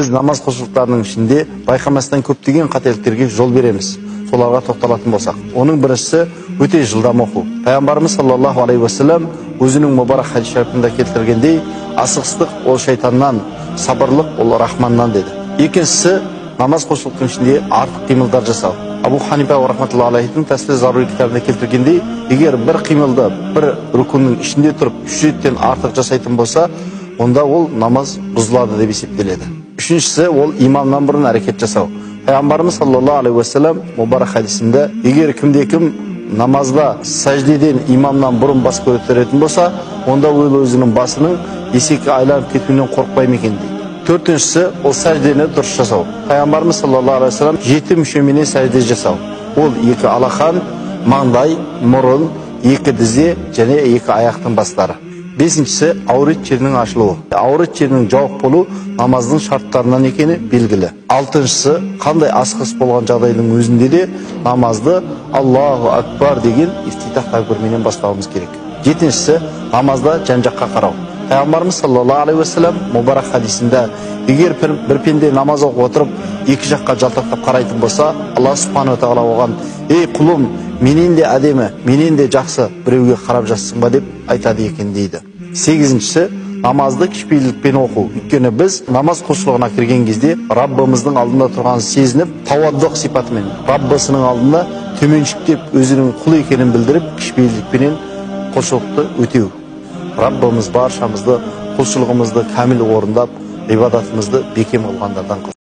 Biz namaz koşuluklarının içinde bayqamasdan көптеген қателіктерге жол береміз. Соларға тоқталатын болсақ. Оның біріншісі өте жылдам оқу. Пайғамбарымыз саллаллаху алейхи ва саллям өзінің мұбарак хадис шарифында келтіргендей, асығыстық ол шайтаннан, сабырлық ол рахманнан деді. Екіншісі намаз koşulықтың ішінде артық қимылдар жасау. Абу Ханифа рахматуллахи алейхидің тәсбih зарури кітабында келтіргендей, егер бір қимылды бір рукунның ішінде тұрып 3 реттен артық жасайтын болса, онда ол намаз бұзылады деп есептеледі. Üçüncüsü ol imamdan bұрын әрекет жасау. Пайғамбарымыз саллаллаху алейхи ва саллям мұбарак хадисінде, егер кімде-кім намазда сәждеден имамнан бұрын бас көтеретін болса, онда ол өзінің басының есекке айланып кетуінен қорықпай ма екен дейді. Төртіншісі ол сәждені дұрыс жасау. Пайғамбарымыз саллаллаху алейхи ва саллям 7 мүшеменен сәжде жасау. Ол 2 алақан, маңдай, мұрын, 2 дизе және 2 аяқтың бастары. Бесіншісі аурет жерінің ашылуы. Аурет жерінің жауып болу намаздың шарттарынан екені белгілі. Алтыншысы қандай асығыс болған жағдайдың өзінде де намазды Аллаху акбар деген ифтитах такбирменен бастауымыз керек. Жетіншісі намазда жан-жаққа қарау. Пайғамбарымыз саллаллаху алейхи ва саллям мұбарак хадисінде, егер бір пенде намаз оқып отырып 2 жаққа жалтақтап қарайтын болса, Алла субхану ва тағала оған: "Ей құлым, менен де әдемі, менен де жақсы біреуге қарап жатсың ба?" деп айтады екен дейді. Сегізіншісі намазды кішіпейілдікпен оқу. Өйткені біз намаз құлшылығына кірген кезде Раббымыздың алдында тұрғанын сезініп, тауаддық сипатымен Раббысының алдында төменшіктеп өзінің құл екенін білдіріп, кішіпейілдікпенен құлшылықты өтеу. Раббымыз баршамызды құлшылығымызды кәміл орындап, ибадатымызды бекем қылғандардан қылсын.